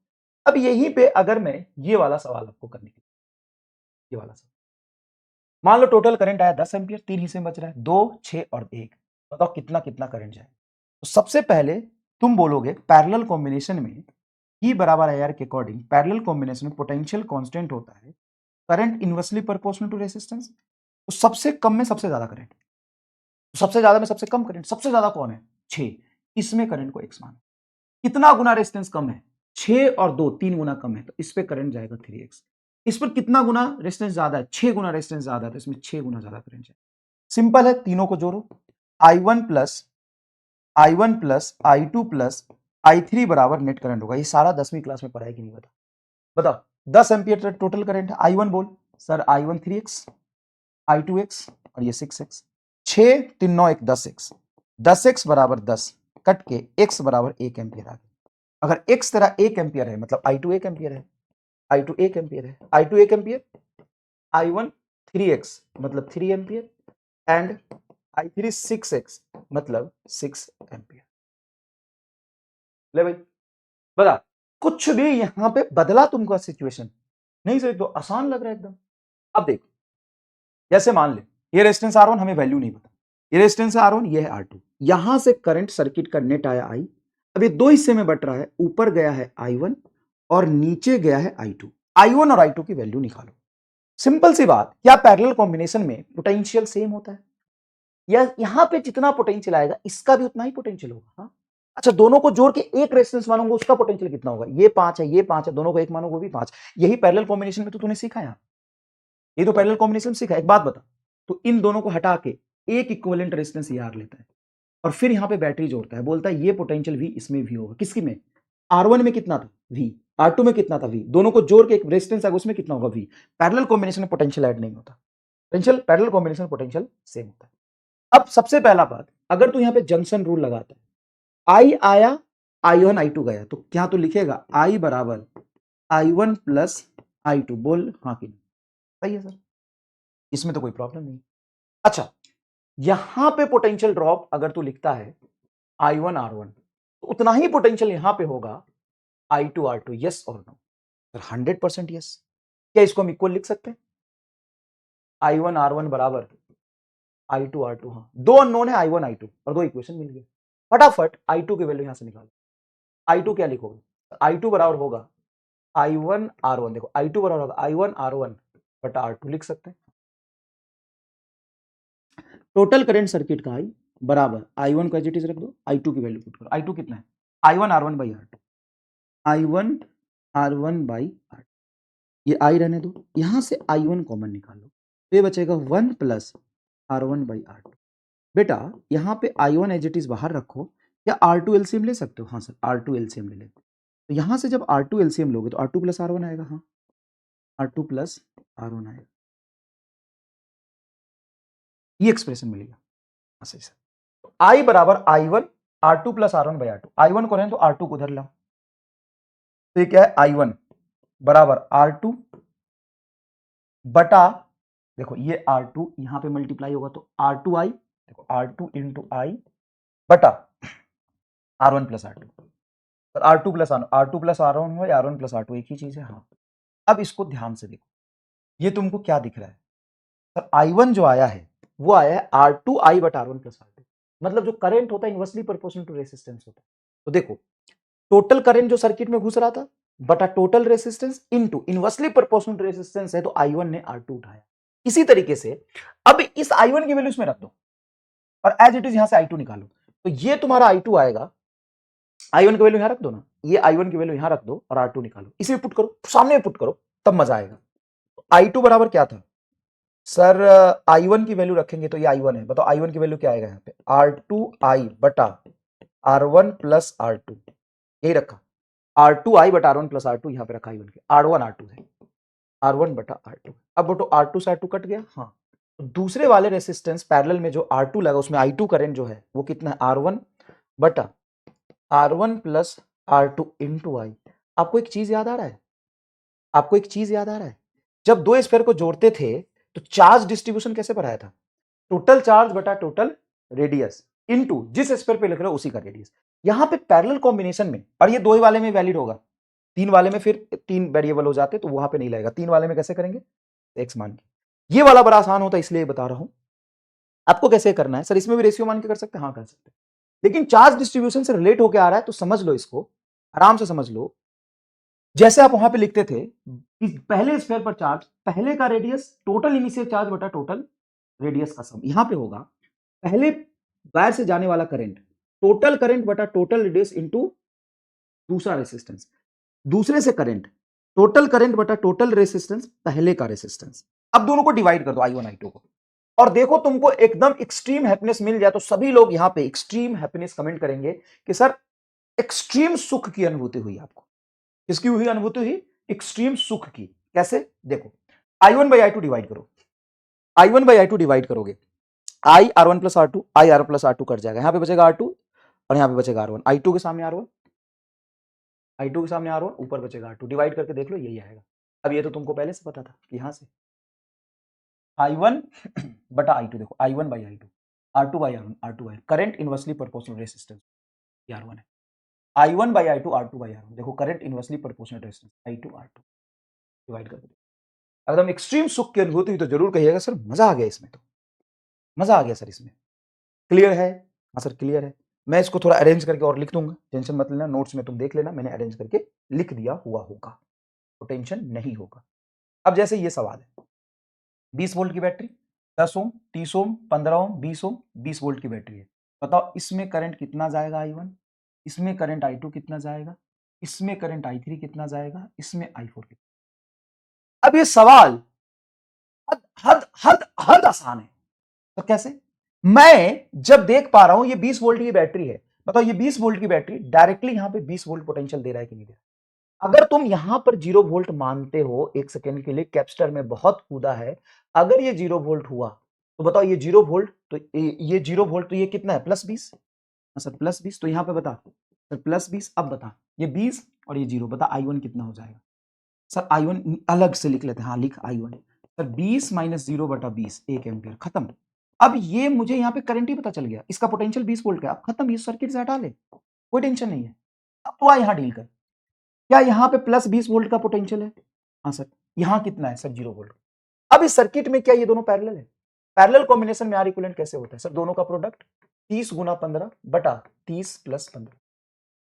अब यहीं पे अगर मैं ये वाला सवाल आपको करने के लिए, ये वाला सवाल, मान लो टोटल करंट आया 10 एम्पियर, 3 हिस्से में बच रहा है, 2, 6 और 1। बताओ कितना कितना करंट जाए? तो सबसे पहले तुम बोलोगे पैरेलल कॉम्बिनेशन में E बराबर IR के अकॉर्डिंग पैरेलल कॉम्बिनेशन में पोटेंशियल कांस्टेंट होता है current inversely proportional to resistance. तो सबसे कम में सबसे ज्यादा करंट, सबसे ज्यादा में सबसे कम करंट, सबसे ज्यादा कौन है? 6। इसमें करंट को x मानो। कितना गुना रेजिस्टेंस कम है? 6 और 2 3 गुना कम है, तो इस पे करंट जाएगा 3x। इस पर कितना गुना रेजिस्टेंस ज्यादा है? 6 गुना रेजिस्टेंस ज्यादा है, तो इसमें 6 गुना ज्यादा करंट जाएगा। सिंपल है, तीनों को जोड़ो। I1 plus I2 plus I3 बराबर नेट करंट होगा। ये सारा 10वीं क्लास में पढ़ा है कि नहीं बताओ। 10 एम्पियर टोटल करंट है। I1 बोल sir, I1 3x, I2 x और ये 6x। 6 3 9 1 10x, 10x बराबर 10 कट के x बराबर 1 एम्पियर आ गया। अगर x तेरा 1 एम्पियर है मतलब I2 1 एम्पियर है, I2 1 एम्पियर है, I2 1 एम्पियर, I1 3x मतलब 3 एम्पियर एंड I3 6x मतलब 6 एम्पियर। ले भाई बता, कुछ भी यहां पे बदला तुमको सिचुएशन नहीं सर? तो आसान लग रहा है एकदम। अब देख, जैसे मान ले ये रेजिस्टेंस R1 हमें वैल्यू नहीं पता, ये रेजिस्टेंस है R1, ये है R2। यहां से करंट सर्किट का नेट आया I। अब ये दो हिस्से में बट रहा है, ऊपर गया है I1 और नीचे गया है I2। I1 और I2 की वैल्यू निकालो। सिंपल सी बात, क्या पैरेलल कॉम्बिनेशन में पोटेंशियल सेम होता है? या यहां पे जितना पोटेंशियल आएगा इसका भी उतना ही पोटेंशियल होगा? हाँ। अच्छा दोनों को जोड़ के एक रेजिस्टेंस मानूंगा, उसका पोटेंशियल कितना होगा? ये 5 है, ये 5 है, दोनों को एक मानोगे वो भी 5। यही पैरेलल कॉम्बिनेशन में तो तूने सीखा है, ये तो पैरेलल कॉम्बिनेशन सीखा। एक बात बता, तो इन दोनों को हटा के एक इक्विवेलेंट रेजिस्टेंस यार लेता है और फिर यहां पे बैटरी जोड़ता है, बोलता है ये पोटेंशियल V इसमें भी होगा। किसकी में? R1 में कितना था? V। R2 में कितना था? V। दोनों को जोड़ के एक रेजिस्टेंस आएगा, उसमें कितना होगा? V। पैरेलल कॉम्बिनेशन में पोटेंशियल ऐड नहीं होता, पोटेंशियल पैरेलल कॉम्बिनेशन में पोटेंशियल सेम होता है। अब सबसे पहला बात, अगर तू यहां पे जंक्शन रूल लगाता है, I आया, I1 I2 गया, तो क्या तू लिखेगा I बराबर I1 प्लस I2? बोल हाँ कि नहीं? सही है सर, इसमें तो कोई प्रॉब्लम नहीं। अच्छा यहां पे पोटेंशियल ड्रॉप अगर तू लिखता है I1 R1, तो उतना ही पोटेंशियल यहां पे होगा I2 R2। यस और नो? 100% यस। क्या इसको हम इक्वल लिख सकते हैं? I1 R1 बराबर I2 R2। हाँ, दो अननोन है I1 I2 और दो इक्वेशन मिल गए। फटाफट I2 की वैल्यू यहां से निकालो। I2 क्या लिखोगे? I2 बराबर होगा I1 R1। देखो I2 बराबर होगा I1 R1 बटा R2 लिख सकते हैं। टोटल करंट सर्किट का I बराबर I1 को एज इट इज रख दो, I2 की वैल्यू पुट करो। I2 कितना है? I1 R1 by R2, I1 R1 by R2। ये I रहने दो, यहां से I1 कॉमन निकालो, तो ये बचेगा 1 प्लस R1 बाई R2। बेटा यहां पे I1 एज इट इज बाहर रखो, या R2 एलसीएम ले सकते हो? हाँ सर, R2 एलसीएम ले लेते। तो यहां से जब R2 एलसीएम लोगे तो R2 प्लस R1 आएगा। हाँ, R2 प्लस R1 आएगा, ये एक्सप्रेशन मिलेगा। हाँ सही सर। तो I बराबर I1 R2 plus R1 by R2। I1 को रहने तो R2 को उधर लाओ, तो ये क्या है? I1 बराबर R2 बटा, देखो ये R2 यहां पे मल्टीप्लाई होगा तो R2I, देखो R2 इंटू I बटा R1 प्लस R2। तो R2 प्लस R1 हो या R1 प्लस R2 एक ही चीज है। हाँ, अब इसको ध्यान से देखो, ये तुमको क्या दिख रहा है? सर I1 जो आया है वो आया है R2I बटा R1 प्लस R2, मतलब जो करंट होता है इनवर्सली प्रोपोर्शनल टू रेजिस्टेंस होता है। तो देखो टोटल करंट जो सर्किट में घुस रहा था बटा total resistance into inversely proportional resistance है, तो I1 ने R2 उठाया। इसी तरीके से अब इस I1 की वैल्यू इसमें रख दो और एज इट इज यहां से I2 निकालो, तो ये तुम्हारा I2 आएगा। I1 की वैल्यू यहां रख दो ना, ये I1 की वैल्यू यहां रख दो और R2 निकालो, इसे पुट करो, सामने पुट करो, तब मजा आएगा। I2 बराबर क्या था सर, I1 की वैल्यू रखेंगे तो ये I1 है, बताओ I1 की वैल्यू क्या आएगा यहाँ पे, R2I बटा R1 प्लस R2, यही रखा, R2I बटा R1 प्लस R2, यहाँ पे रखा I1 के, R1 R2 है, R1 बटा R2। अब बटो R2 से R2 कट गया, हाँ, तो दूसरे वाले रेसिस्टेंस पैरेलल में जो R2 लगा उसमें I2 करंट जो है वो कितना है, R1 बटा R1 plus R2 into I। आपको एक चीज याद आ रहा है, आपको एक चीज याद आ रहा है, जब दो स्फीयर को जोड़ते थे तो चार्ज डिस्ट्रीब्यूशन कैसे बनाया था, टोटल चार्ज बटा टोटल रेडियस इनटू जिस स्फीयर पे लिख रहे हो उसी का रेडियस। यहां पे पैरेलल कॉम्बिनेशन में, और ये दो ही वाले में वैलिड होगा, तीन वाले में फिर तीन वेरिएबल हो जाते तो वहां पे नहीं लगेगा, तीन वाले में कैसे करेंगे, एक्स मान के, ये वाला बड़ा आसान होता है इसलिए बता रहा हूं आपको कैसे करना है। सर इसमें भी रेशियो मान के कर सकते हैं, हाँ कर सकते हैं, लेकिन चार्ज डिस्ट्रीब्यूशन से रिलेट होकर आ रहा है तो समझ लो, इसको आराम से समझ लो। जैसे आप वहां पे लिखते थे कि पहले स्फीयर पर चार्ज, पहले का रेडियस टोटल इनिशियल चार्ज बटा टोटल रेडियस का सम, यहां पे होगा पहले वायर से जाने वाला करंट, टोटल करंट बटा टोटल रेडियस इंटू दूसरा रेसिस्टेंस, दूसरे से करंट, टोटल करंट बटा टोटल रेसिस्टेंस पहले का रेसिस्टेंस। अब दोनों को डिवाइड कर दो I1 I2 को, और देखो तुमको एकदम एक्सट्रीम हैप्पीनेस मिल जाए, तो सभी लोग यहां पे एक्सट्रीम हैप्पीनेस कमेंट करेंगे कि सर एक्सट्रीम सुख की अनुभूति हुई आपको। किसकी हुई अनुभूति हुई, एक्सट्रीम सुख की। कैसे, देखो I1 बाई I2 डिवाइड करो, I1 बाई I2 डिवाइड करोगे, I R1 plus R2, I R plus R2 cut जाएगा, यहां पे बचेगा R2 और यहां पे बचेगा R1, I2 के सामने R1, I2 के सामने R1, ऊपर बचेगा R2, डिवाइड करके देख लो यही आएगा। अब ये तो तुमको पहले से पता था कि यहां से I1 बटा I2, देखो I1 by I2, R2 by R1, R2 by current inversely proportional resistance, ये R1 है, I1 by I2, R2 by R1, देखो current inversely proportional resistance I2 R2, divide करके एकदम एक्सट्रीम सुख की अनुभूति हुई तो जरूर कहिएगा सर मजा आ गया इसमें, तो मजा आ गया सर इसमें, क्लियर है, हाँ सर क्लियर है। मैं इसको थोड़ा अरेंज करके और लिख दूंगा, टेंशन मत लेना, नोट्स में तुम देख लेना, मैंने अरेंज करके लिख दिया हुआ होगा, तो टेंशन नहीं होगा। अब जैसे ये सवाल है, 20 वोल्ट की बैटरी, 10 ओम, 30 ओम, 15 ओम, 20 ओम, 20 वोल्ट की बैटरी है, बताओ इसमें करंट कितना जाएगा I1, इसमें करंट I2 कितना जाएगा, इसमें करंट I3 कितना जाएगा, इसमें I4 कितना। अब ये सवाल हद हद हद हद आसान है, तो कैसे, मैं जब देख पा रहा हूं ये 20 वोल्ट की बैटरी है, बताओ ये 20 वोल्ट की बैटरी डायरेक्टली यहां पे 20 वोल्ट पोटेंशियल दे रहा है कि नहीं दे रहा। अगर तुम यहां पर 0 वोल्ट मानते हो एक सेकेंड के लिए, कैपेसिटर में बहुत कूदा है, अगर ये 0 वोल्ट हुआ तो बताओ ये 0 वोल्ट, तो ये 0 वोल्ट, तो ये कितना है, +20, सर +20, तो यहां पे बता सर +20, अब बता ये 20 और ये 0, बता I1 कितना हो जाएगा, सर I1 अलग से लिख लेते हैं, हाँ लिख I1, सर 20 माइनस 0 बटा 20, 1 एम्पियर, खत्म। अब ये मुझे यहाँ पे करंट ही पता चल गया, इसका पोटेंशियल 20 वोल्ट का, अब खत्म, ये सर्किट से हटा ले, कोई टेंशन नहीं है। अब तो यहाँ डील कर, क्या यहाँ पे +20 वोल्ट का पोटेंशियल है, हाँ सर, यहाँ कितना है सर 0 वोल्ट। अब इस सर्किट में क्या ये दोनों पैरेलल है, पैरेलल कॉम्बिनेशन में आर इक्विवेलेंट कैसे होता है सर, दोनों का प्रोडक्ट 30 गुना 15 बटा 30 प्लस 15।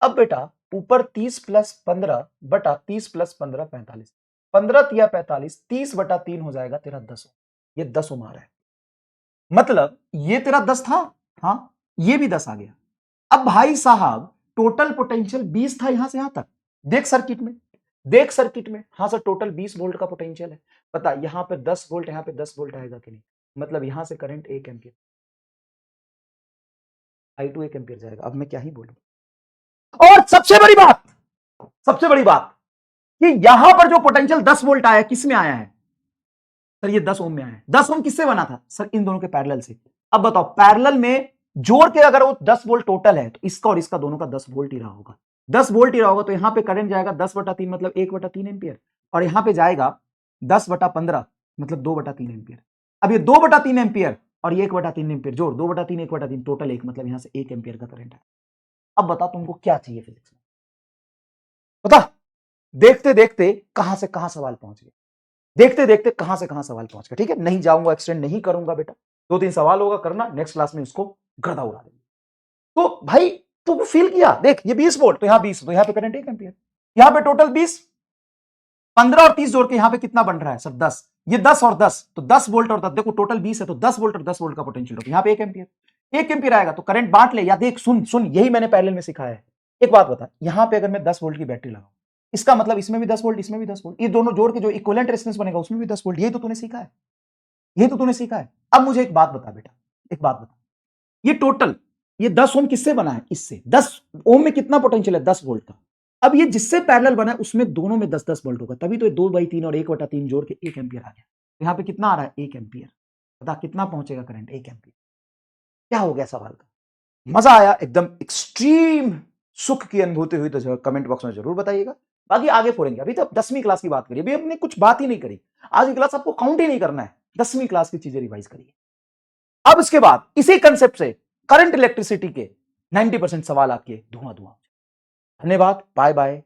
अब बेटा ऊपर 30 प्लस 15 बटा 30 प्लस 15 45, 15 तिया 45, 30 बटा 3 हो जाएगा तेरा 10, ये 10 ओम आ रहा है, मतलब ये तेरा 10 था, हाँ ये भी 10 आ गया। अब भाई साहब टोटल पोटेंशियल 20 था यहां से यहां तक, देख सर्किट में, देख सर्किट में, हाँ सर टोटल 20 वोल्ट का पोटेंशियल है, पता यहां पे 10 वोल्ट, यहां पे 10 वोल्ट आएगा कि नहीं, मतलब यहां से करंट 1 एम्पियर, I2 1 एम्पियर जाएगा। अब मैं क्या ही बोलूं, और सबसे बड़ी बात, सबसे बड़ी बात कि यहां पर जो पोटेंशियल 10 वोल्ट आया किस में आया है सर, ये 10 ओम में आया है। 10 ओम किससे बना था सर, इन दोनों के पैरेलल से। अब बताओ पैरेलल में जोड़ के अगर वो 10 वोल्ट टोटल है तो इसका और इसका दोनों का 10 वोल्ट ही रहा होगा, 10 वोल्ट ही रहा होगा, तो यहां पे करंट जाएगा 10/3 मतलब 1/3 एम्पियर, और यहां पे जाएगा 10/15 मतलब 2/3 एम्पियर। अब ये 2/3 एम्पियर और ये 1/3 एम्पियर जोड़, 2/3 1/3 टोटल 1, मतलब यहां से 1 एम्पियर का करंट है। अब बता तुमको क्या चाहिए फिजिक्स में, बता, देखते देखते कहां से कहां सवाल पहुंच गए, देखते देखते कहां से कहां सवाल पहुंच गए। ठीक है, नहीं जाऊंगा, एक्सटेंड नहीं करूंगा बेटा, 2-3 सवाल होगा करना, नेक्स्ट क्लास में इसको गर्दा उड़ा देंगे। तो भाई तो फील किया, देख ये 20 वोल्ट, तो यहां 20, तो यहां पे करंट 1 एम्पियर, यहां पे टोटल 20, 15 और 30 जोड़ के यहां पे कितना बन रहा है सर 10, ये 10 और 10, तो 10 वोल्ट और 10, देखो टोटल 20 है, तो 10 वोल्ट और 10 वोल्ट का पोटेंशियल ड्रॉप, यहां पे 1 एम्पियर, 1 एम्पियर आएगा, तो करंट बांट ले, या देख सुन सुन, यही मैंने पैरेलल में सिखाया है। एक बात बता, यहां पे अगर मैं 10 वोल्ट की बैटरी लगाऊं, इसका मतलब इसमें भी 10 वोल्ट, इसमें भी 10 वोल्ट, ये दोनों जोड़ के जो इक्विवेलेंट रेजिस्टेंस बनेगा उसमें भी 10 वोल्ट, यही तो तूने सीखा है, यही तो तूने सीखा है। अब मुझे एक बात बता बेटा, एक बात बता, ये टोटल, ये 10 ओम किससे बना है, इससे, 10 ओम में कितना पोटेंशियल है, 10 वोल्ट का। अब ये जिससे पैरेलल बना है उसमें दोनों में 10-10 वोल्ट होगा, तभी तो 2/3 और 1/3 जोड़ के 1 एम्पियर आ गया। तो यहां पे कितना आ रहा है, 1 एम्पियर। बता कितना पहुंचेगा करंट, 1 एम्पियर। क्या हो गया सवाल का, मजा आया, एकदम एक्सट्रीम सुख की अनुभूति हुई तो कमेंट बॉक्स में जरूर बताइएगा। बाकी आगे फोड़ेंगे, अभी तो 10वीं क्लास की बात करिए, अभी हमने कुछ बात ही नहीं करी, आज की क्लास आपको काउंट ही नहीं करना है, 10वीं क्लास की चीजें रिवाइज करिए। अब इसके बाद इसी कंसेप्ट से करंट इलेक्ट्रिसिटी के 90% सवाल आपके धुआं धुआं। धन्यवाद, बाय बाय।